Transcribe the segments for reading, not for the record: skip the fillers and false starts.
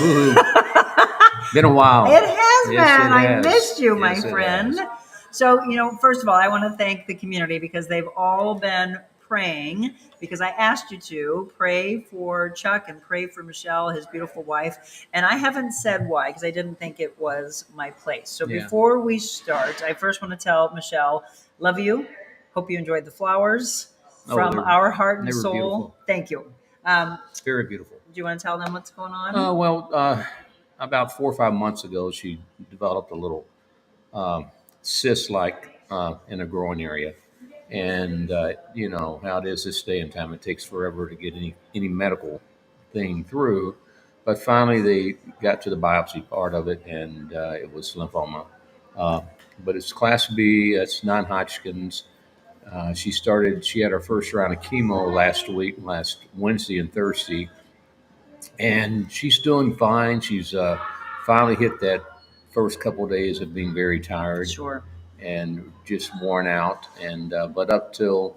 Woo-hoo. Been a while. It has Yes, been. it I has. missed you, my Yes, it friend. has. So, first of all, I want to thank the community because they've all been praying because I asked you to pray for Chuck and pray for Michelle, his beautiful wife. And I haven't said why because I didn't think it was my place. So Yeah. before we start, I first want to tell Michelle, love you. Hope you enjoyed the flowers from our heart and soul. Beautiful. Thank you. Very beautiful. Do you want to tell them what's going on? About 4 or 5 months ago, she developed a little cyst-like in a groin area, and you know how it is this day and time. It takes forever to get any medical thing through, but finally they got to the biopsy part of it, and it was lymphoma. Uh, but it's Class B. It's non-Hodgkin's. She had her first round of chemo last Wednesday and Thursday, and she's doing fine. She's finally hit that first couple of days of being very tired Sure. and just worn out. And but up till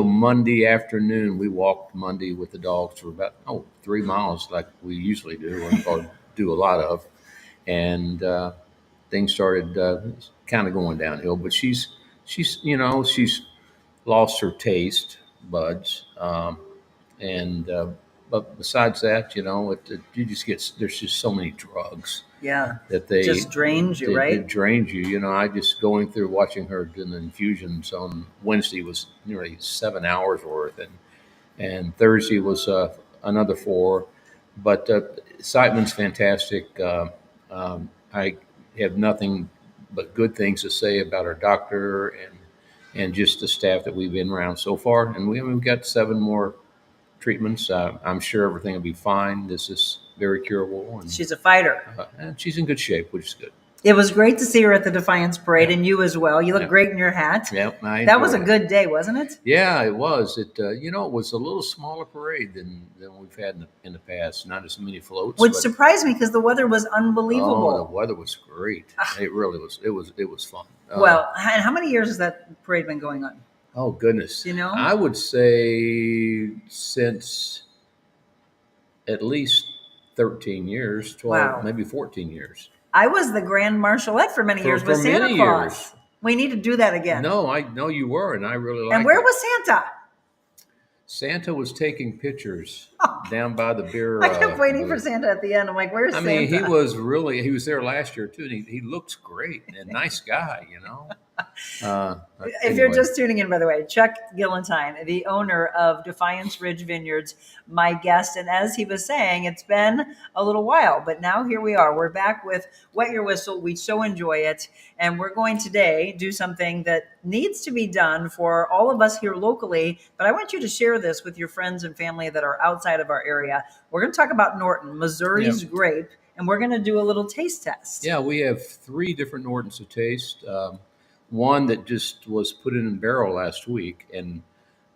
Monday afternoon, we walked Monday with the dogs for about 3 miles, like we usually do or do a lot of, and things started kind of going downhill. But she's lost her taste buds. And but besides that, you just there's just so many drugs Yeah. that they Just drains you, it right? drains you. I just going through watching her do the infusions on Wednesday was nearly 7 hours worth, and Thursday was another 4. But Siteman's fantastic. I have nothing but good things to say about our doctor and just the staff that we've been around so far. And we've got 7 more treatments. I'm sure everything will be fine. This is very curable, and She's a fighter. she's in good shape, which is good. It was great to see her at the Defiance parade, Yeah. and you as well. You look Yeah. great in your hat. Yeah, That was a good day, wasn't it? Yeah, it was. It it was a little smaller parade than we've had in the past. Not as many floats, Which but surprised me because the weather was unbelievable. the weather was great. It really was. It was fun. Well, and how many years has that parade been going on? Oh goodness! I would say since at least 13 years, 12, Wow. maybe 14 years. I was the Grand Marshallette for many years with Santa many Claus. years. We need to do that again. No, I know you were, and I really liked And where it. was Santa? Santa was taking pictures down by the beer. I kept waiting booth. for Santa at the end. I'm like, where's I Santa? mean, he was there last year too, and he looks great and nice guy, If you're just tuning in, by the way, Chuck Gillentine, the owner of Defiance Ridge Vineyards, my guest. And as he was saying, it's been a little while, but now here we are. We're back with Wet Your Whistle. We so enjoy it. And we're going today do something that needs to be done for all of us here locally. But I want you to share this with your friends and family that are outside of our area. We're going to talk about Norton, Missouri's grape, and we're going to do a little taste test. Yeah, we have 3 different Nortons to taste. One that just was put in a barrel last week, and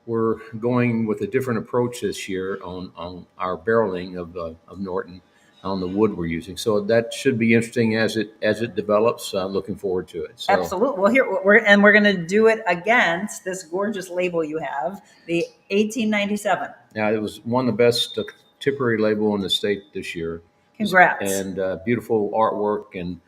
we're going with a different approach this year on our barreling of Norton on the wood we're using. So that should be interesting as it develops. Looking forward to it. So. Absolutely. Well, here we're going to do it against this gorgeous label you have, the 1897. Now it was one of the best Tipperary label in the state this year. Congrats. And beautiful artwork and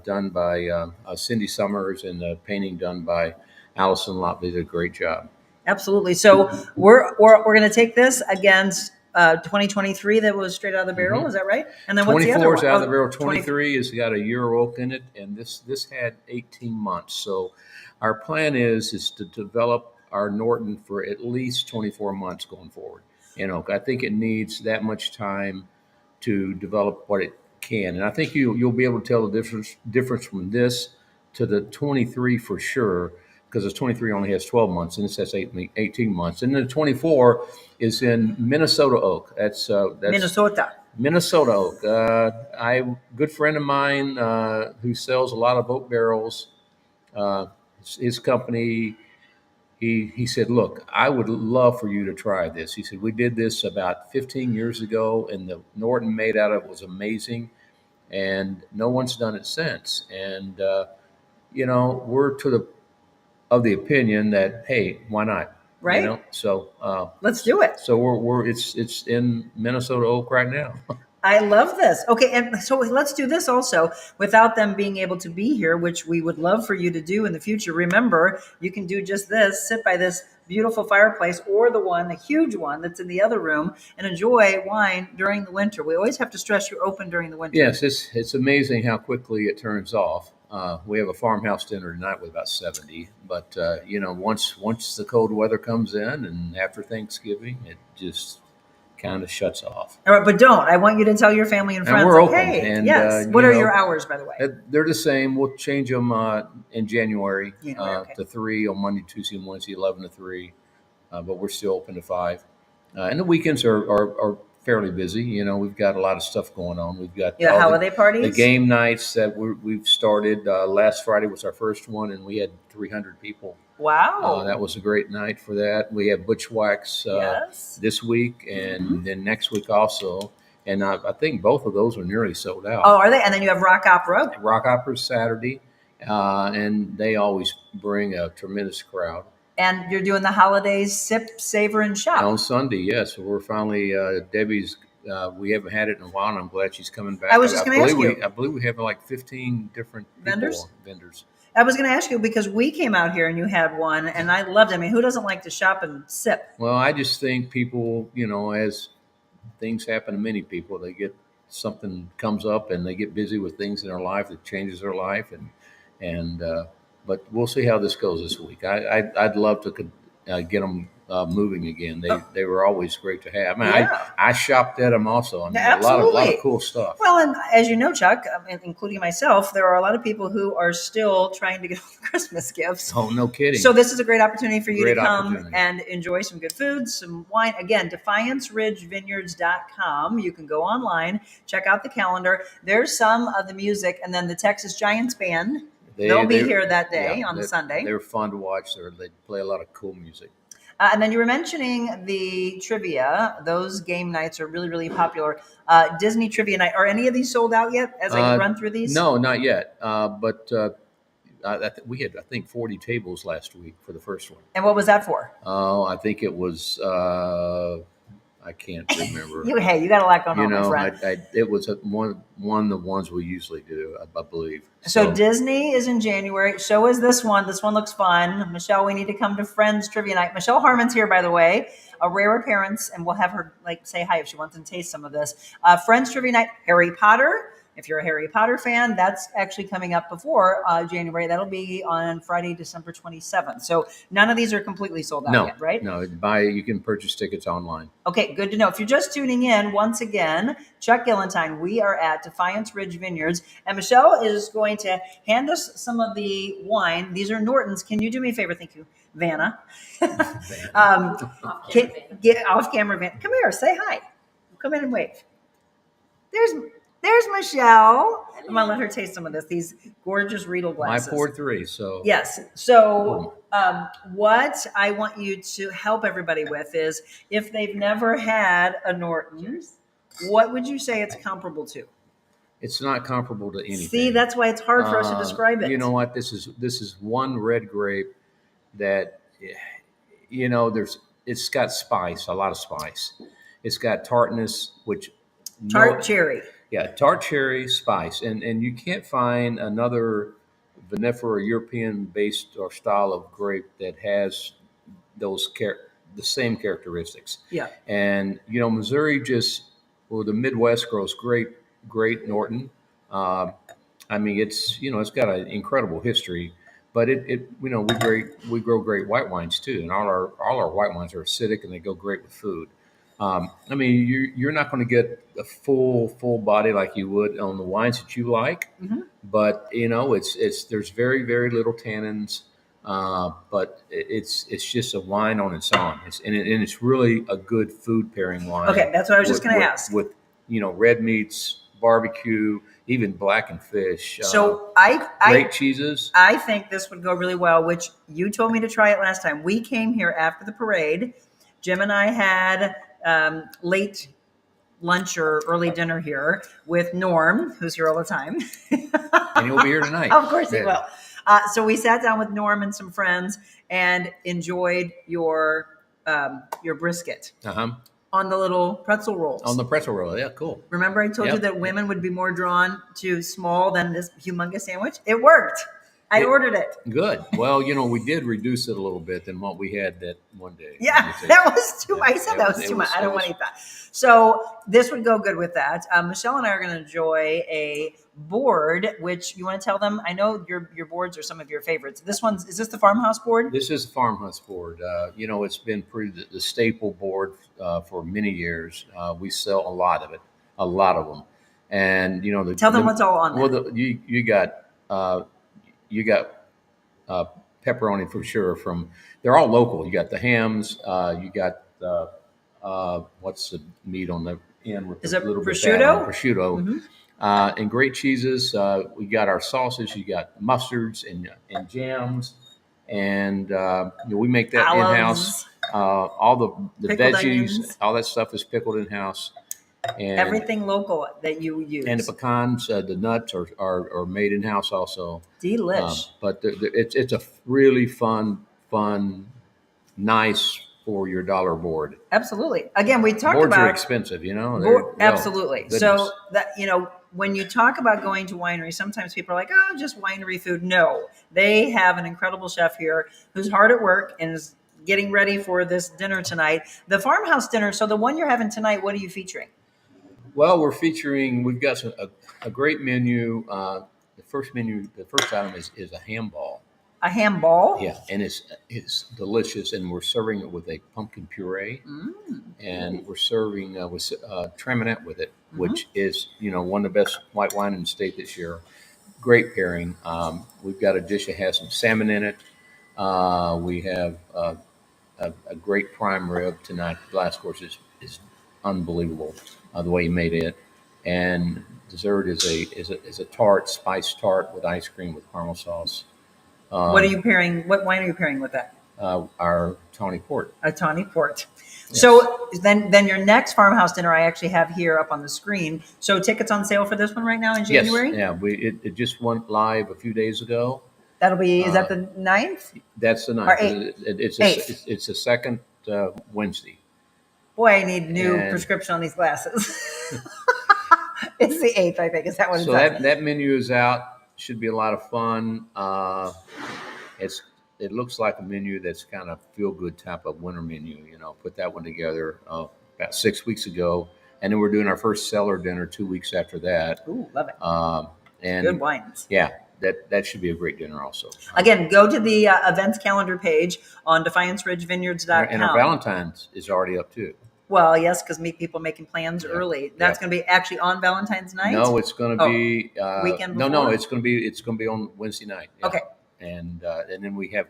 done by Cindy Summers, and the painting done by Allison Lott. They did a great job. Absolutely. So we're going to take this against 2023 that was straight out of the barrel. Mm-hmm. Is that right? And then what's the other one? 24 is out of the barrel. 23 has got a year oak in it, and this had 18 months. So our plan is to develop our Norton for at least 24 months going forward in oak. I think it needs that much time to develop what it can, and I think you'll be able to tell the difference from this to the 23 for sure, because the 23 only has 12 months, and this has 18 months, and the 24 is in Minnesota oak. That's Minnesota oak. A good friend of mine who sells a lot of oak barrels. His company. He said, look, I would love for you to try this. He said, we did this about 15 years ago, and the Norton made out of it was amazing, and no one's done it since. And, we're of the opinion that, hey, why not? Right. So let's do it. So it's in Minnesota oak right now. I love this. Okay, and so let's do this also without them being able to be here, which we would love for you to do in the future. Remember, you can do just this, sit by this beautiful fireplace or the huge one that's in the other room and enjoy wine during the winter. We always have to stress you're open during the winter. Yes, it's amazing how quickly it turns off. We have a farmhouse dinner tonight with about 70, but once the cold weather comes in and after Thanksgiving, it just kind of shuts off. All right, but don't. I want you to tell your family and And friends, we're like, open, hey, and yes. What are your hours, by the way? they're the same. We'll change them in January, Okay. to 3 on Monday, Tuesday, and Wednesday, 11 to 3. But we're still open to 5. And the weekends are fairly busy. We've got a lot of stuff going on. We've got Yeah, holiday parties. the game nights that we've started. Last Friday was our first one, and we had 300 people. Wow. That was a great night for that. We have Bushwhacks Yes. this week, and then next week also. And I think both of those are nearly sold out. Oh, are they? And then you have rock opera. Rock Opera's Saturday, and they always bring a tremendous crowd. And you're doing the holidays sip, savor, and shop. On Sunday, yes. We're finally, Debbie's, we haven't had it in a while, and I'm glad she's coming back. I was just going to ask you. I believe we have like 15 different vendors. I was going to ask you because we came out here and you had one, and I loved it. I mean, who doesn't like to shop and sip? Well, I just think people, as things happen to many people, they get something comes up and they get busy with things in their life that changes their life, but we'll see how this goes this week. I'd love to get them moving again. They were always great to have. I mean, I shopped at them also. I mean, a lot of cool stuff. Well, and as you know, Chuck, including myself, there are a lot of people who are still trying to get all the Christmas gifts. Oh, no kidding. So this is a great opportunity for you to come and enjoy some good food, some wine. Again, DefianceRidgeVineyards.com. You can go online, check out the calendar. There's some of the music, and then the Texas Giants Band. They'll be here that day on the Sunday. They're fun to watch. They play a lot of cool music. And then you were mentioning the trivia. Those game nights are really, really popular. Disney Trivia Night. Are any of these sold out yet as I run through these? No, not yet. But we had, I think, 40 tables last week for the first one. And what was that for? Oh, I think it was... I can't remember. You got a lot going on, my friend. It was one of the ones we usually do, I believe. So Disney is in January. So is this one. This one looks fun. Michelle, we need to come to Friends Trivia Night. Michelle Harmon's here, by the way, a rare appearance, and we'll have her say hi if she wants to taste some of this. Friends Trivia Night, Harry Potter. If you're a Harry Potter fan, that's actually coming up before January. That'll be on Friday, December 27th. So none of these are completely sold out yet, right? No, you can purchase tickets online. Okay, good to know. If you're just tuning in, once again, Chuck Gillentine, we are at Defiance Ridge Vineyards, and Michelle is going to hand us some of the wine. These are Norton's. Can you do me a favor? Thank you, Vanna. Get off camera, Vanna. Come here, say hi. Come in and wave. There's Michelle. I'm going to let her taste some of this. These gorgeous Riedel glasses. I poured 3, so. Yes. So what I want you to help everybody with is if they've never had a Norton, what would you say it's comparable to? It's not comparable to anything. See, that's why it's hard for us to describe it. You know what? This is one red grape that, it's got spice, a lot of spice. It's got tartness, cherry. Yeah, tart cherry spice, and you can't find another vinifera European-based or style of grape that has the same characteristics. Yeah, and Missouri the Midwest grows great Norton. I mean, it's got an incredible history, but we grow great white wines too, and all our white wines are acidic and they go great with food. I mean, you're not going to get a full body like you would on the wines that you like, but there's very, very little tannins, but it's just a wine on its own, and it's really a good food pairing wine. Okay, that's what I was just going to ask. With red meats, barbecue, even blackened fish. So great cheeses. I think this would go really well. Which you told me to try it last time. We came here after the parade. Jim and I had late lunch or early dinner here with Norm, who's here all the time. And he'll be here tonight. Of course he will. So we sat down with Norm and some friends and enjoyed your brisket. Uh-huh. on the little pretzel rolls. On the pretzel roll. Yeah, cool. Remember I told you Yep. that women would be more drawn to small than this humongous sandwich? It worked. I ordered it. Good. Well, we did reduce it a little bit than what we had that one day. Yeah, that was too much. I said that was too much. I don't want to eat that. So this would go good with that. Michelle and I are going to enjoy a board, which you want to tell them? I know your boards are some of your favorites. Is this the farmhouse board? This is a farmhouse board. It's been the staple board for many years. We sell a lot of them. And tell them what's all on there. Well, you got pepperoni for sure. They're all local. You got the hams. You got what's the meat on the end with Is a it little prosciutto? Bit prosciutto. Mm-hmm. And great cheeses. We got our sauces. You got mustards and jams, and we make that in-house. All the pickled veggies, onions. all that stuff is pickled in-house. And everything local that you use. And the pecans, the nuts are made in-house also. Delish. But it's a really fun, nice for your dollar board. Absolutely. Again, we talked Boards about are expensive, absolutely. Goodness. So that when you talk about going to wineries, sometimes people are like, "Oh, just winery food." No, they have an incredible chef here who's hard at work and is getting ready for this dinner tonight, the farmhouse dinner. So the one you're having tonight, what are you featuring? Well, we've got a great menu. The first item is a ham ball. A ham ball? Yeah, and it's delicious, and we're serving it with a pumpkin puree, and we're serving with Traminette with it, which is one of the best white wine in the state this year. Great pairing. We've got a dish that has some salmon in it. We have a great prime rib tonight. The last course is unbelievable. The way he made it, and dessert is a tart, spice tart with ice cream with caramel sauce. What are you pairing? What wine are you pairing with that? Our tawny port. A tawny port. Yes. So then your next farmhouse dinner I actually have here up on the screen. So tickets on sale for this one right now in January? Yes. Yeah, it just went live a few days ago. That'll be is that the 9th? That's the 9th. Or 8th? It's the second Wednesday. Boy, I need new prescription on these glasses. It's the 8th, I think. Is that what it says? So that menu is out. Should be a lot of fun. It looks like a menu that's kind of feel-good type of winter menu. Put that one together about 6 weeks ago. And then we're doing our first cellar dinner 2 weeks after that. Ooh, love it. And good wines. Yeah, that should be a great dinner also. Again, go to the events calendar page on DefianceRidgeVineyards.com. And our Valentine's is already up too. Well, yes, because people making plans early. That's going to be actually on Valentine's night. No, it's going to be weekend before? No, it's going to be on Wednesday night. Yeah. Okay. And then we have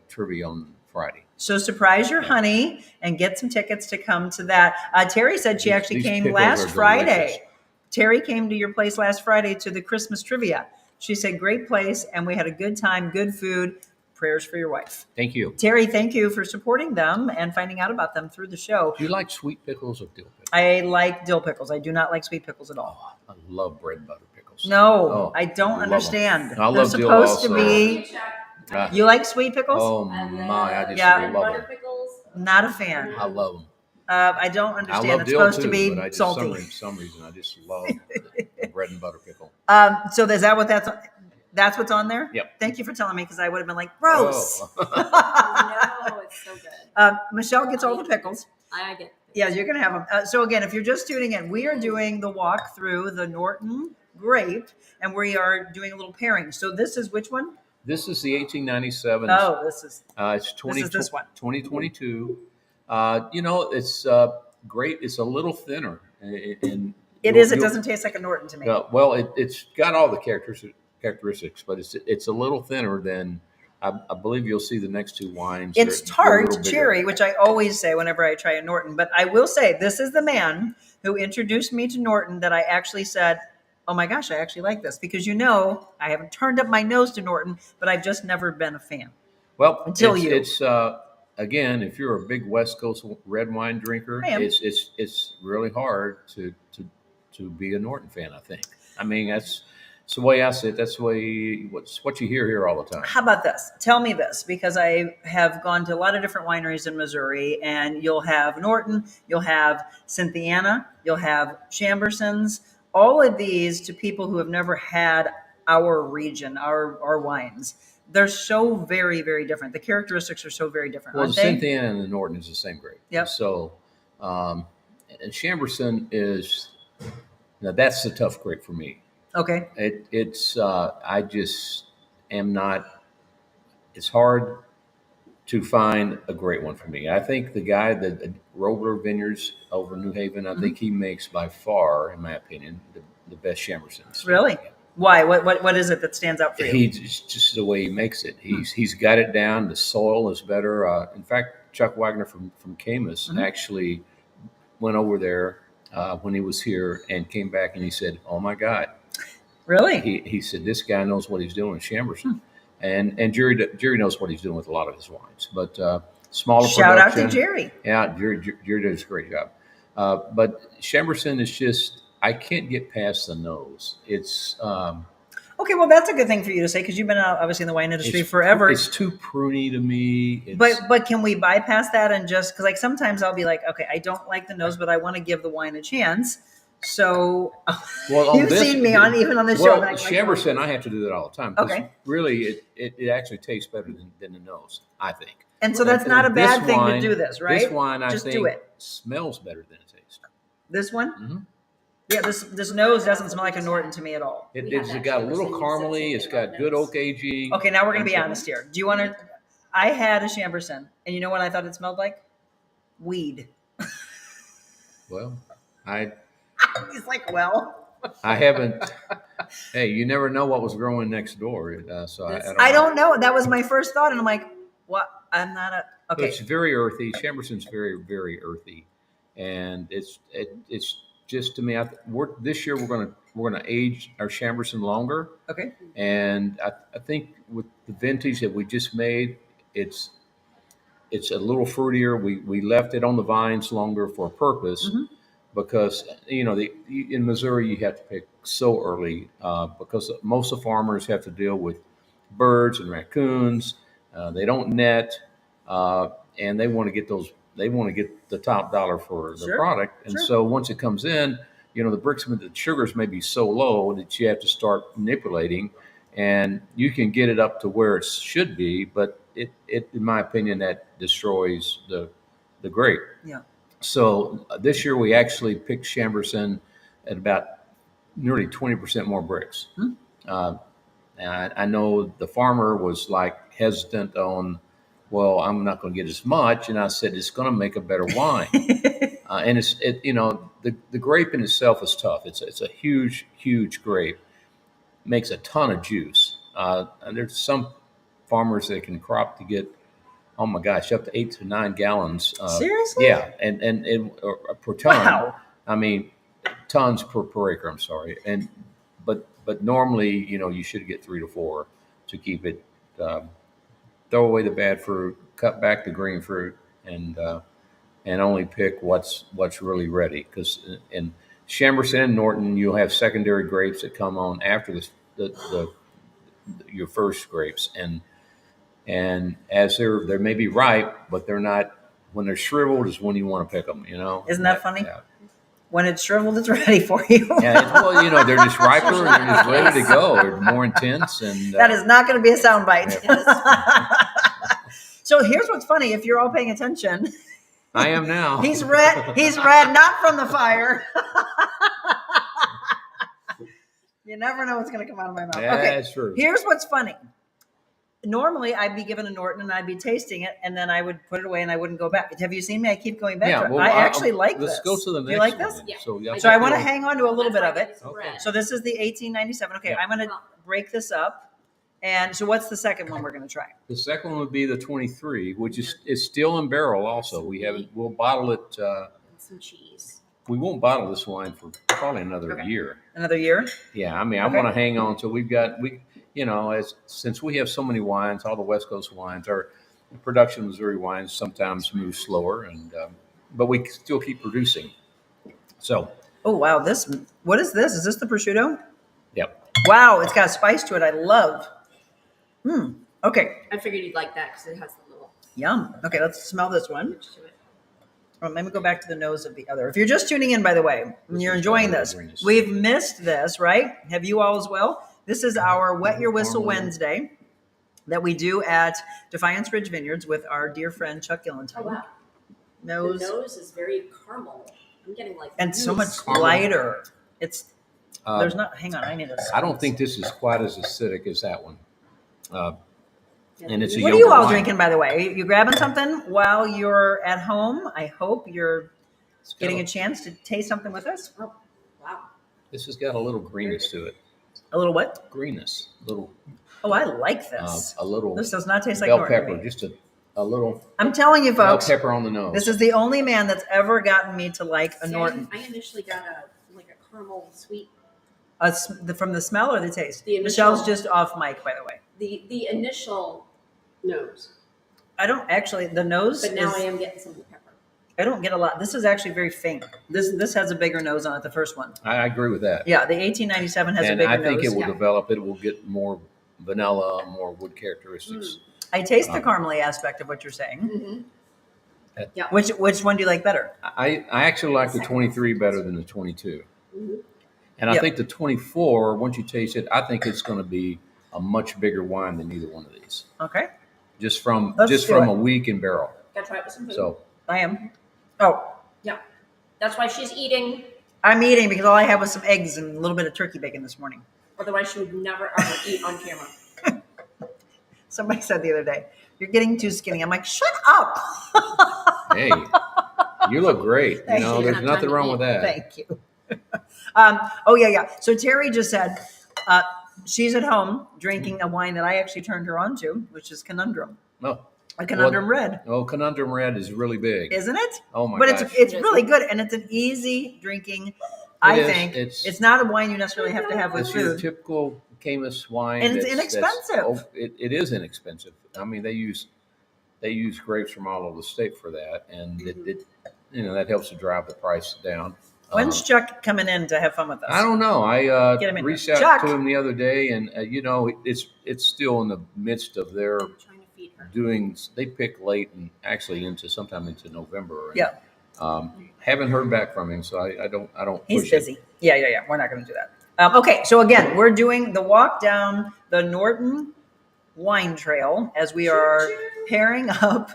trivia on Friday. So surprise your honey and get some tickets to come to that. Terry said she actually came last Friday. Terry came to your place last Friday to the Christmas trivia. She said, great place, and we had a good time, good food. Prayers for your wife. Thank you. Terry, thank you for supporting them and finding out about them through the show. Do you like sweet pickles or dill pickles? I like dill pickles. I do not like sweet pickles at all. Oh, I love bread and butter pickles. No, I don't understand. I love They're supposed dill to be. You like sweet pickles? Oh my, I just love them. Not a fan. I love them. I don't understand. I love it's dill supposed too, to be but I just, salty. For some reason, I just love the bread and butter pickle. So is that what that's what's on there? Yep. Thank you for telling me because I would have been like, gross. Oh. No, it's so good. Michelle gets all the pickles. I get. Yeah, you're going to have them. So again, if you're just tuning in, we are doing the walk through the Norton Grape, and we are doing a little pairing. So this is which one? This is the 1897. Oh, this is. It's 20, this is this one. 2022. It's great. It's a little thinner. And it is. It doesn't taste like a Norton to me. Well, it's got all the characteristics, but it's a little thinner than I believe you'll see the next two wines. It's tart cherry, which I always say whenever I try a Norton. But I will say this is the man who introduced me to Norton that I actually said, oh my gosh, I actually like this. Because I haven't turned up my nose to Norton, but I've just never been a fan. Well, until it's again, if you're a big West Coast red wine drinker, it's really hard to be a Norton fan, I think. I mean, that's It's the way I see it. That's the way what you hear here all the time. How about this? Tell me this, because I have gone to a lot of different wineries in Missouri, and you'll have Norton, you'll have Cynthiana, you'll have Chambersons, all of these to people who have never had our region, our wines. They're so very, very different. The characteristics are so very different, Well, aren't the they? Cynthiana and the Norton is the same grape. Yep. So, and Chamberson is now that's the tough grape for me. Okay. It's I just am not. It's hard to find a great one for me. I think the guy that Robler Vineyards over in New Haven, I think he makes by far, in my opinion, the best Chambersons. Really? Yeah. Why? What is it that stands out for you? He's just the way he makes it. He's got it down. The soil is better. In fact, Chuck Wagner from Camus actually went over there when he was here and came back and he said, "Oh my God." Really? He said, "This guy knows what he's doing with Chamberson." And Jerry knows what he's doing with a lot of his wines. But smaller Shout out production. to Jerry. Yeah, Jerry does a great job. But Chamberson is just, I can't get past the nose. It's Okay, well, that's a good thing for you to say, because you've been obviously in the wine industry forever. It's too pruny to me. But can we bypass that and just, because like sometimes I'll be like, okay, I don't like the nose, but I want to give the wine a chance. So you've seen me even on this show. Well, Chamberson, I have to do that all the time. Okay. Really, it actually tastes better than the nose, I think. And so that's not a bad This thing wine- to do this, right? This wine, I Just think, do it. smells better than it tastes. This one? Mm-hmm. Yeah, this nose doesn't smell like a Norton to me at all. It's got a little caramely. It's got good oak aging. Okay, now we're going to be honest here. Do you want to? I had a Chamberson, and you know what I thought it smelled like? Weed. Well, He's like, well, I haven't. Hey, you never know what was growing next door. So I don't know. That was my first thought, and I'm like, what? I'm not a. Okay. It's very earthy. Chamberson's very, very earthy, and it's just to me. This year we're gonna age our Chamberson longer, Okay. and I think with the vintage that we just made, it's a little fruitier. We left it on the vines longer for a purpose. Because in Missouri you have to pick so early because most of the farmers have to deal with birds and raccoons. They don't net, and they want to get those. They want to get the top dollar for the product. And so once it comes in, the sugars may be so low that you have to start manipulating, and you can get it up to where it should be, but it in my opinion, that destroys the grape. Yeah. So this year we actually picked Chamberson at about nearly 20% more bricks. And I know the farmer was like hesitant on, well, I'm not going to get as much. And I said, it's going to make a better wine. And the grape in itself is tough. It's a huge, huge grape. Makes a ton of juice. And there's some farmers that can crop to get, oh my gosh, up to 8 to 9 gallons. Seriously? Yeah, and per ton. Wow. I mean, tons per acre. I'm sorry, but normally, you should get 3 to 4 to keep it. Throw away the bad fruit, cut back the green fruit, and only pick what's really ready. Because in Chamberson and Norton, you'll have secondary grapes that come on after your first grapes, and as they may be ripe, but they're not. When they're shriveled is when you want to pick them. Isn't that funny? Yeah. When it's shriveled, it's ready for you. They're just riper and they're just ready to go. They're more intense, and that is not going to be a soundbite. So here's what's funny: if you're all paying attention, I am now. He's red. He's red, not from the fire. You never know what's going to come out of my mouth. Yeah, okay, that's true. Here's what's funny. Normally, I'd be given a Norton and I'd be tasting it, and then I would put it away and I wouldn't go back. Have you seen me? I keep going back to it. I actually like this. Let's go to the next Do you like one. this? Yeah. So I want to hang on to a little bit of it. Okay. So this is the 1897. Okay, I'm going to break this up. And so what's the second one we're going to try? The second one would be the 23, which is still in barrel. Also, we'll bottle it. Some cheese. We won't bottle this wine for probably another year. Another year? Yeah, I mean, I want to hang on till since we have so many wines, all the West Coast wines, our production Missouri wines sometimes move slower, but we still keep producing. So. Oh wow! What is this? Is this the prosciutto? Yep. Wow, it's got a spice to it. I love. Okay. I figured you'd like that because it has the little Yum. Okay, let's smell this one. touch to it. Let me go back to the nose of the other. If you're just tuning in, by the way, and you're enjoying this, Greenness. we've missed this, right? Have you all as well? This is our Wet Your Whistle Normally. Wednesday that we do at Defiance Ridge Vineyards with our dear friend Chuck Gillentine. Oh wow. Nose The nose is very caramel. I'm getting like and so really much Caramel. lighter. It's Uh, there's not. Hang on, I need a. I don't think this is quite as acidic as that one. And it's a What are you younger all wine. drinking, by the way? You grabbing something while you're at home? I hope you're It's got getting a- a chance to taste something with us. Oh wow. This has got a little greenness to it. A little what? Greenness, little, Oh, I like this. a little This does not taste like bell Norton to pepper, me. just a little I'm telling you, bell folks, pepper on the nose. this is the only man that's ever gotten me to like a See, Norton. I initially got a caramel sweet. From the smell or the taste? The initial- Michelle's just off mic, by the way. The initial nose, I don't actually. The nose but now is. I am getting some of the pepper. I don't get a lot. This is actually very faint. This has a bigger nose on it. The first one. I agree with that. Yeah, the 1897 has a And bigger I think nose. it will Yeah. develop. It will get more vanilla, more wood characteristics. I taste the caramely aspect of what you're saying. Mm-hmm. Which one do you like better? I actually like the 23 better than the 22. Mm-hmm. And I Yep. think the 24, once you taste it, I think it's going to be a much bigger wine than either one of these. Okay, Just from Let's just do from it. a week in barrel. Gotta try it with some food. So I am. Oh, Yeah, that's why she's eating. I'm eating because all I had was some eggs and a little bit of turkey bacon this morning. Otherwise, she would never ever eat on camera. Somebody said the other day, "You're getting too skinny." I'm like, "Shut up." hey, you look great. You Thank know, you. there's nothing wrong with that. Thank you. Yeah. So Terry just said she's at home drinking a wine that I actually turned her on to, which is Conundrum. No, A Conundrum Red, oh, Conundrum Red is really big. isn't it? Oh my But gosh. it's really good, and it's an easy drinking. I is. think It's- it's not a wine you necessarily have to have with It's your food. typical Camus wine, And it's inexpensive. It is inexpensive. I mean, they use grapes from all over the state for that, and it that helps to drive the price down. When's Chuck coming in to have fun with us? I don't know. I Get him in reached here. out Chuck! to him the other day, and it's still in the midst of their I'm trying to feed her. doing. They pick late and actually sometime into November. And, Yeah. haven't heard back from him, so I don't He's push it. busy. Yeah. We're not going to do that. Okay, so again, we're doing the walk down the Norton Wine Trail as we are pairing up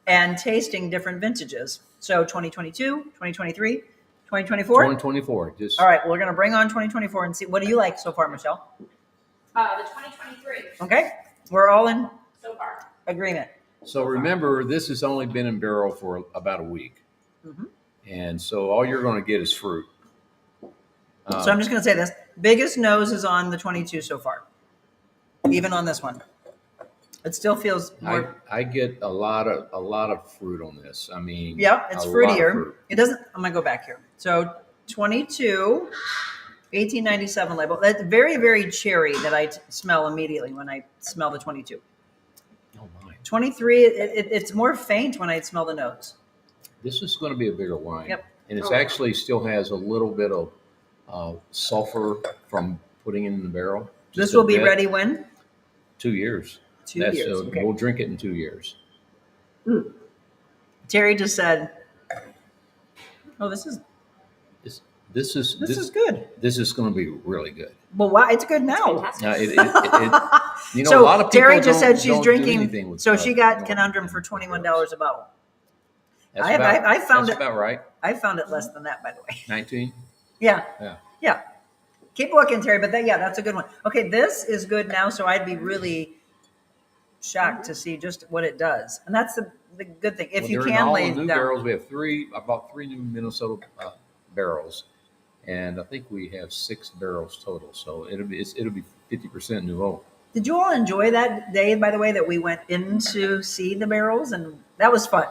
and tasting different vintages. So 2022, 2023, 2024. 2024. Just All right, we're going to bring on 2024 and see. What do you like so far, Michelle? The 2023 Okay, we're all in so far. agreement. So remember, this has only been in barrel for about a week, Mhm. and so all you're going to get is fruit. So I'm just going to say this. Biggest nose is on the 22 so far, even on this one. It still feels more. I get a lot of fruit on this. I mean, Yeah, it's a lot of fruitier. fruit. It doesn't. I'm gonna go back here. So 22, 1897 label. That's very, very cherry that I smell immediately when I smell the 22. Oh my! 23, it's more faint when I smell the nose. This is going to be a bigger wine. Yep. And it's Oh, wow. actually still has a little bit of sulfur from putting it in the barrel. This Just a will be bit. ready when? 2 years. 2 years. Okay. We'll drink it in 2 years. Terry just said, "Oh, this is This is good." This is going to be really good. Well, wow, it's good now. Fantastic. So a lot of people Terry just said she's don't do anything drinking. with, So she got Norton Conundrum for $21 a bottle. That's I found that's it- about right. I found it less than that, by the way. 19. Yeah. Yeah. Keep looking, Terry. But that's a good one. Okay, this is good now. So I'd be really shocked to see just what it does, and that's the good thing. If Well, you they're in can all lay the new down. barrels. We have I bought 3 new Minnesota barrels, and I think we have 6 barrels total. So it'll be 50% new oak. Did you all enjoy that day, by the way, that we went in to see the barrels, and that was fun.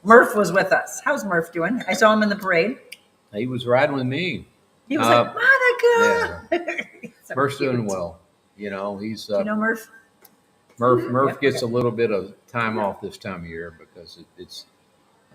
Murph was with us. How's Murph doing? I saw him in the parade. He was riding with me. He was like, Monica. So Murph's cute. doing well. He's Do you know Murph? Murph Yep. gets a little bit of time off this time of year because it's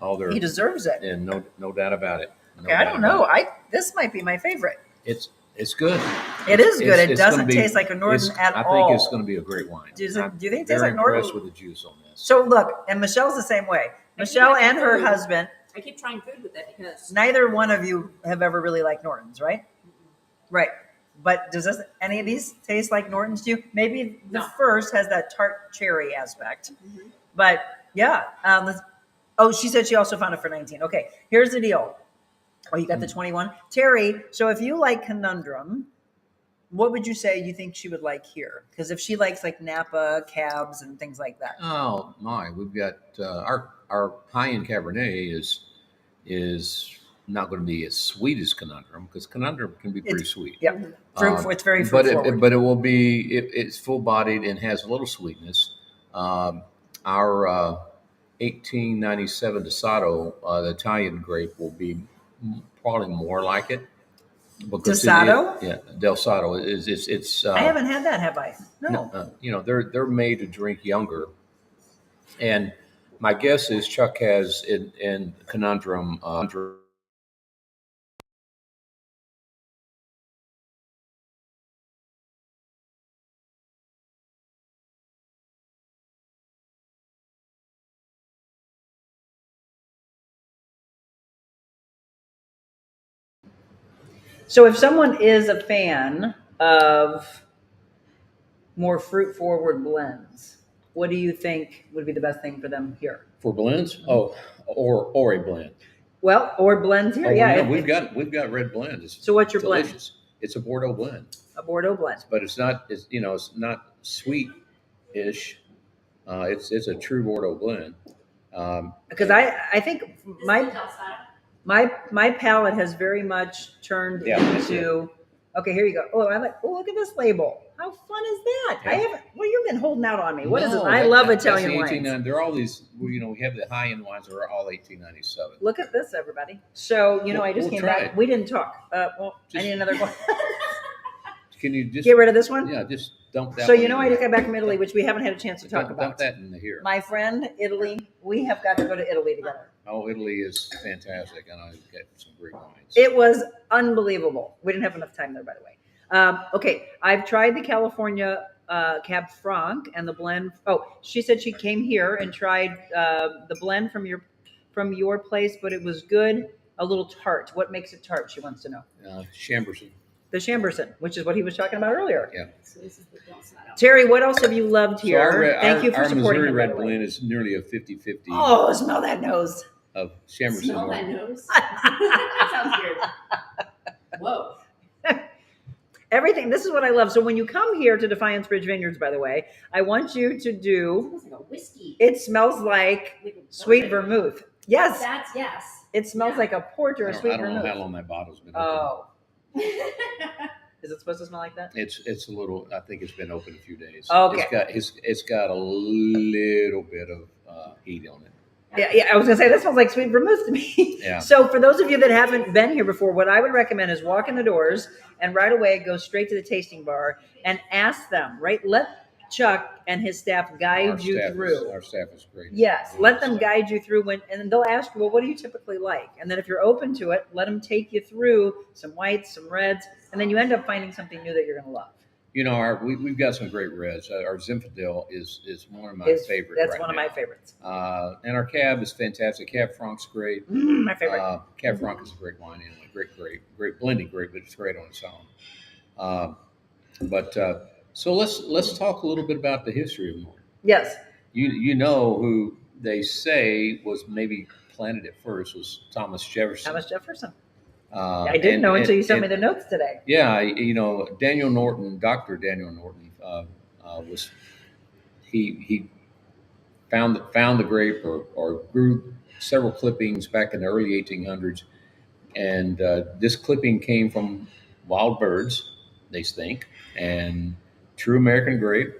all their He deserves it. and no doubt about it. No Okay, I doubt don't about know. it. This might be my favorite. It's It's good. It is good. It It's gonna doesn't be- taste like a Norton at I all. think it's going to be a great wine. Do you think I'm it tastes very like Norton? impressed with the juice on this. So look, and Michelle's the same way. Michelle and her husband, I keep trying food with it because neither one of you have ever really liked Nortons, right? Right. But does any of these taste like Nortons to you? Maybe the No. first has that tart cherry aspect. Mhm. But yeah. She said she also found it for 19. Okay, here's the deal. Oh, you got the 21. Terry, so if you like Conundrum, what would you say you think she would like here? Because if she likes like Napa cabs and things like that. Oh my, we've got our high-end Cabernet is not going to be as sweet as Conundrum because Conundrum can be pretty sweet. Yeah, it's very fruit but forward. but it will be it's full-bodied and has a little sweetness. Our 1897 Desato, the Italian grape, will be probably more like it. Desato? Yeah, Del Sato it's. I haven't had that, have I? No. They're made to drink younger, and my guess is Chuck has in Conundrum. So if someone is a fan of more fruit forward blends, what do you think would be the best thing for them here? For blends? Oh, or a blend. Well, or blends here, Oh, yeah. no, we've got red blend. So what's your delicious. It's a Bordeaux blend, blend? A Bordeaux blend. but it's not. It's not sweet-ish. It's a true Bordeaux blend. Because I think This is the Del Sato. my palate has very much turned Yeah, that's into. Okay, here you go. Oh, look at this label. How fun is that? Yeah. I haven't. Well, you've been holding out on me. What is No, this? I that- love that's the Italian 1890 wines. They're all these. We have the high-end wines that are all 1897. Look at this, everybody. So I just We'll came try back. it. We didn't talk. I Just- need another one. Can you just Get rid of this one. Yeah, just dump that. So one I in just there. got back from Italy, which we haven't had a chance to talk Dump about. that in here. My friend, Italy. We have got to go to Italy together. Oh, Italy is fantastic, and I've got some great wines. It was unbelievable. We didn't have enough time there, by the way. Okay, I've tried the California Cab Franc and the blend. Oh, she said she came here and tried the blend from your place, but it was good. A little tart. What makes it tart? She wants to know. Chamberson. The Chamberson, which is what he was talking about earlier. Yeah. So this is the Del Sato. Terry, what else have you loved here? Thank you for our supporting Missouri him, by Red the way. Blend is nearly a 50-50 Oh, smell that nose. of Chamberson. Smell that nose. That sounds weird. Whoa. Everything. This is what I love. So when you come here to Defiance Ridge Vineyards, by the way, I want you to It do. smells like a whiskey. It smells like Like a sweet bourbon. vermouth. Yes, That's yes. it smells like a port or a I sweet don't know how vermouth. long that bottle's been open. Oh, is it supposed to smell like that? It's a little. I think it's been open a few days. Okay. It's got a little bit of heat on it. Yeah, I was gonna say that smells like sweet vermouth to me. Yeah. So for those of you that haven't been here before, what I would recommend is walk in the doors and right away go straight to the tasting bar and ask them. Right, let Chuck and his staff guide you through. Our staff is great. Yes, let them guide you through and they'll ask you, well, what do you typically like? And then if you're open to it, let them take you through some whites, some reds, and then you end up finding something new that you're going to love. We've got some great reds. Our Zinfandel is one of my favorites. That's right one of now. my favorites. And our Cab is fantastic. Cab Franc's great. My favorite. Cab Franc is a great wine anyway. Great blending grape, but it's great on its own. So let's talk a little bit about the history of Norton. Yes. You know who they say was maybe planted at first was Thomas Jefferson. Thomas Jefferson. I didn't know until you sent me the notes today. Yeah, Daniel Norton, Dr. Daniel Norton, was he found the grape or grew several clippings back in the early 1800s, and this clipping came from wild birds, they think, and true American grape.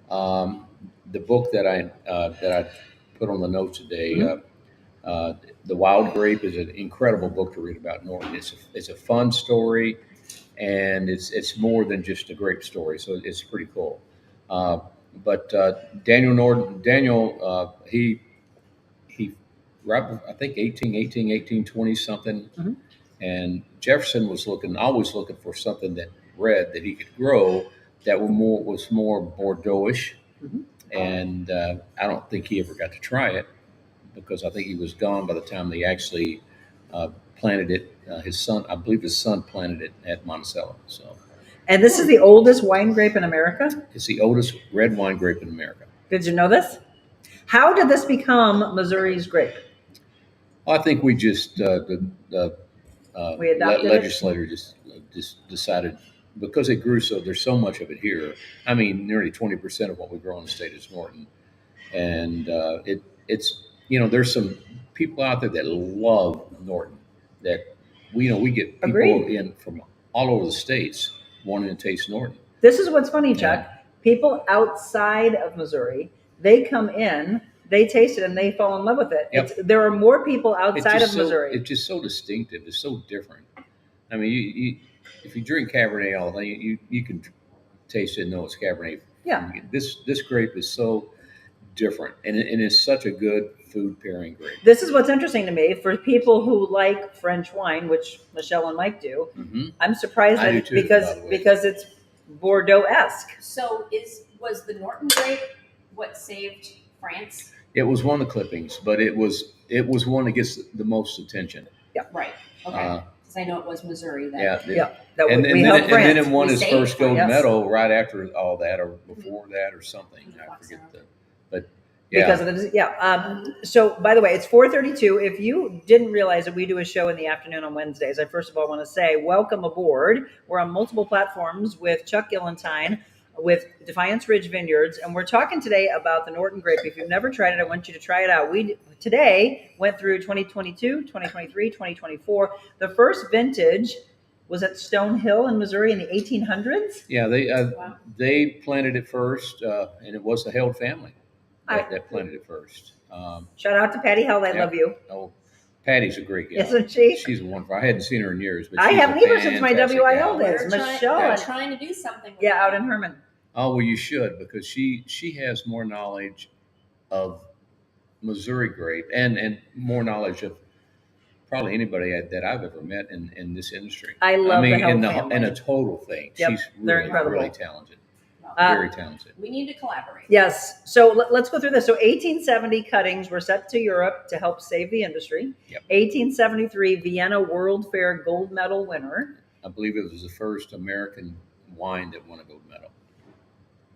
The book that I put on the notes today. The Wild Grape is an incredible book to read about Norton. It's a fun story, and it's more than just a grape story. So it's pretty cool. But Daniel Norton, he right, I think 1820 something. Mhm. And Jefferson was always looking for something that he could grow that was more Bordeauxish. Mhm. And I don't think he ever got to try it because I think he was gone by the time they actually planted it. His son, I believe, his son planted it at Monticello. So And this is the oldest wine grape in America. it's the oldest red wine grape in America. Did you know this? How did this become Missouri's grape? Well, I think we just We adopted it? legislator just decided because it grew so there's so much of it here. I mean, nearly 20% of what we grow in the state is Norton, and it's there's some people out there that love Norton that we get people Agreed. in from all over the states wanting to taste Norton. This is what's funny, Chuck. Yeah. People outside of Missouri, they come in, they taste it, and they fall in love with it. Yep. There are more people It's outside just of Missouri. it's just so distinctive. It's so different. I mean, if you drink Cabernet all day, you can taste it and know it's Cabernet. Yeah. This grape is so different, and it's such a good food pairing grape. This is what's interesting to me for people who like French wine, which Michelle and Mike do. Mm-hmm. I'm surprised I that do too, by the way. because it's Bordeaux-esque. So was the Norton grape what saved France? It was one of the clippings, but it was one that gets the most attention. Right. Okay. Because I know it was Missouri that. Yeah, That and we then helped and France. then it won We his saved first gold France. medal right after all that, or before that, or something. I forget but yeah. Because of the so by the way, it's 4:32. If you didn't realize that we do a show in the afternoon on Wednesdays, I first of all want to say welcome aboard. We're on multiple platforms with Chuck Gillentine, with Defiance Ridge Vineyards, and we're talking today about the Norton grape. If you've never tried it, I want you to try it out. We today went through 2022, 2023, 2024. The first vintage was at Stone Hill in Missouri in the 1800s. Yeah, Wow. they planted it first, and it was the Held family that planted it first. Shout out to Patty Held. I Yeah. love you. Oh, Patty's a great gal. Isn't she? She's wonderful. I hadn't seen her in years, but I she's haven't a either since my fantastic WIL gal. days. We're Michelle. we're and- trying to do something. With Yeah, that. out in Herman. Oh well, you should because she has more knowledge of Missouri grape and more knowledge of probably anybody that I've ever met in this industry. I love the Held in family. in a total thing. Yep, She's they're really incredible. really talented, Well, very talented. we need to collaborate. Yes. So let's go through this. So 1870 cuttings were sent to Europe to help save the industry. Yep. 1873 Vienna World Fair gold medal winner. I believe it was the first American wine that won a gold medal.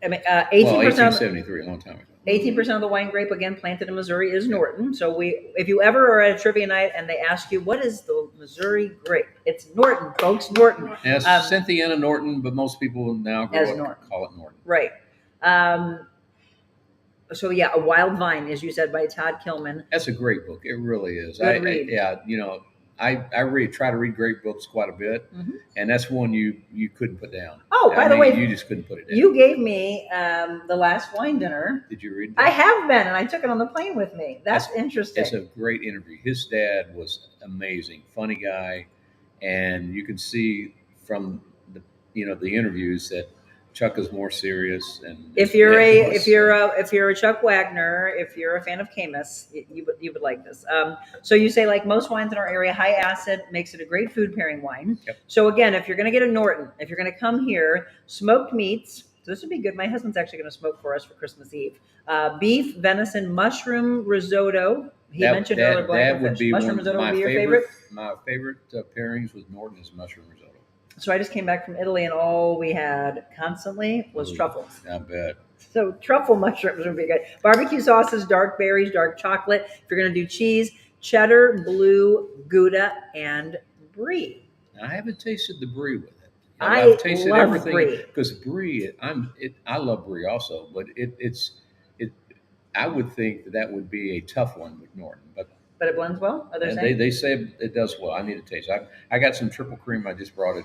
I mean, Well, 18%. 1873, a long time ago. 18% of the wine grape again planted in Missouri is Norton. So if you ever are at a trivia night and they ask you what is the Missouri grape, it's Norton, folks. Norton. And it's Cynthiana Norton, but most people now call it Norton. Right. So yeah, A Wild Vine, as you said, by Todd Kilman. That's a great book. It really is. Good read. I try to read great books quite a bit, Mhm. and that's one you couldn't put down. Oh, by the way, you just couldn't put it down. You gave me the last wine dinner. Did you read I that? have been, and I took it on the plane with me. That's interesting. It's a great interview. His dad was amazing, funny guy, and you can see from the interviews that Chuck is more serious. And If you're a Chuck Wagner, if you're a fan of Camus, you would like this. So you say, like most wines in our area, high acid makes it a great food pairing wine. Yep. So again, if you're going to get a Norton, if you're going to come here, smoked meats. So this would be good. My husband's actually going to smoke for us for Christmas Eve. Beef, venison, mushroom risotto. He mentioned earlier that would fish. be Mushroom one risotto of my would be your favorite. My favorite pairings with Norton is mushroom risotto. So I just came back from Italy, and all we had constantly was Ooh. truffles. I bet. So truffle mushrooms would be good. Barbecue sauces, dark berries, dark chocolate. If you're going to do cheese, cheddar, blue, Gouda, and brie. I haven't tasted the brie with it. I've tasted love everything brie. because brie. I love brie also, but it's. I would think that would be a tough one with Norton, but But it blends well. Are they and saying? they say it does well. I need to taste. I got some triple cream. I just brought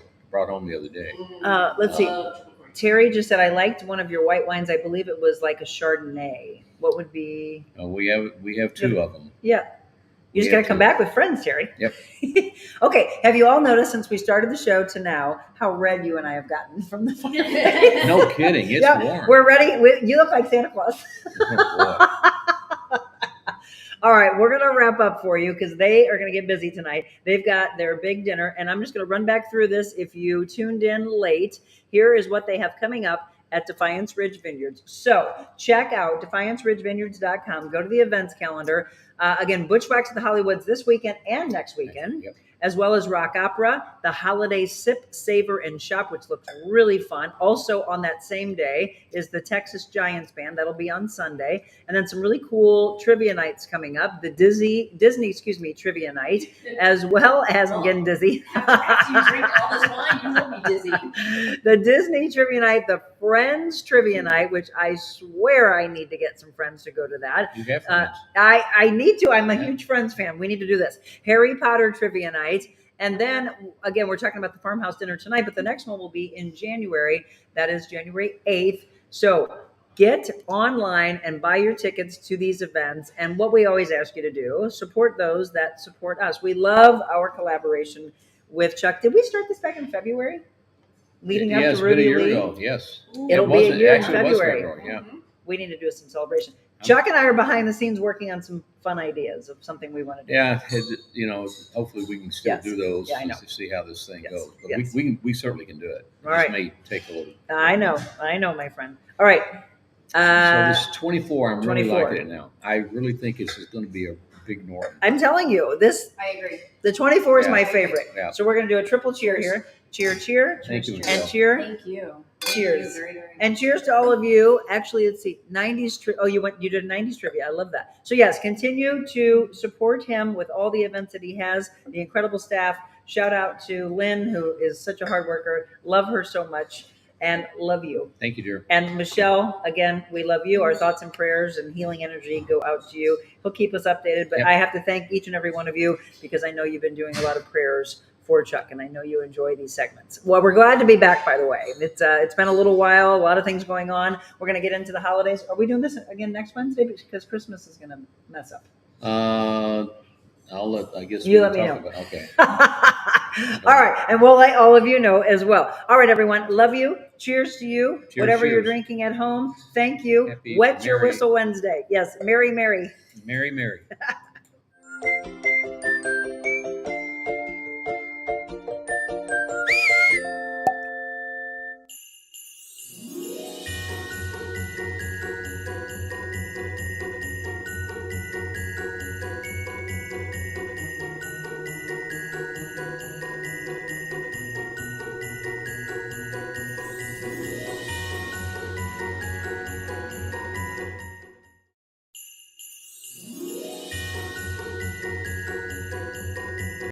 home the other day. Let's see. Terry just said I liked one of your white wines. I believe it was like a Chardonnay. What would be? We have two of them. Yeah. You just Yeah, got to come too. back with friends, Terry. Yep. Okay. Have you all noticed since we started the show to now how red you and I have gotten from the fire? No kidding. It's Yeah, warm. we're ready. You look like Santa Claus. Oh, boy. All right, we're going to wrap up for you because they are going to get busy tonight. They've got their big dinner, and I'm just going to run back through this. If you tuned in late, here is what they have coming up at Defiance Ridge Vineyards. So check out defianceridgevineyards.com. Go to the events calendar. Again, Bushwhacks at the Hollywoods this weekend and next weekend. Yep. As well as rock opera, the holiday sip, savor, and shop, which looks really fun. Also on that same day is the Texas Giants band. That'll be on Sunday. And then some really cool trivia nights coming up. The Disney trivia night, as well as, I'm getting dizzy. After you drink all this wine, you will be dizzy. The Disney trivia night, the Friends trivia night, which I swear I need to get some friends to go to that. You have friends. I need to. I'm a huge Friends fan. We need to do this. Harry Potter trivia night. And then again, we're talking about the farmhouse dinner tonight, but the next one will be in January. That is January 8th. So get online and buy your tickets to these events. And what we always ask you to do, support those that support us. We love our collaboration with Chuck. Did we start this back in February? Leading up Yes, to Ruby been a year Lee? ago. Yes. It'll be a year in Actually, it was February. Yeah. We need to do some celebration. Chuck and I are behind the scenes working on some fun ideas of something we want to do. Yeah, hopefully we can still Yes. do those Yeah, I know. to see how this thing Yes. goes. But Yes. we certainly can do it. All right. This may take a little. I know, my friend. All right. So this 24, I'm really 24. liking it now. I really think this is going to be a big Norton. I'm telling you, I agree. the 24 is Yeah. my favorite. Yeah. So we're going to do a triple cheer here. Cheer, cheer, Thank you, and Michelle. cheer. Thank you. Cheers. Thank you very, very much. And cheers to all of you. Actually, let's see, 90s. You did a 90s trivia. I love that. So yes, continue to support him with all the events that he has. The incredible staff. Shout out to Lynn, who is such a hard worker. Love her so much, and love you. Thank you, dear. And Michelle, again, we love you. Our thoughts and prayers and healing energy go out to you. He'll keep us updated. But Yep. I have to thank each and every one of you because I know you've been doing a lot of prayers for Chuck, and I know you enjoy these segments. Well, we're glad to be back, by the way. It's been a little while, a lot of things going on. We're going to get into the holidays. Are we doing this again next Wednesday? Because Christmas is going to mess up. I guess You we let can me talk know. about. Okay. All right. And we'll let all of you know as well. All right, everyone. Love you. Cheers to you. Cheers, Whatever you're cheers. drinking at home. Thank you. Happy Wet your Merry- whistle Wednesday. Yes. Merry, merry. Mary.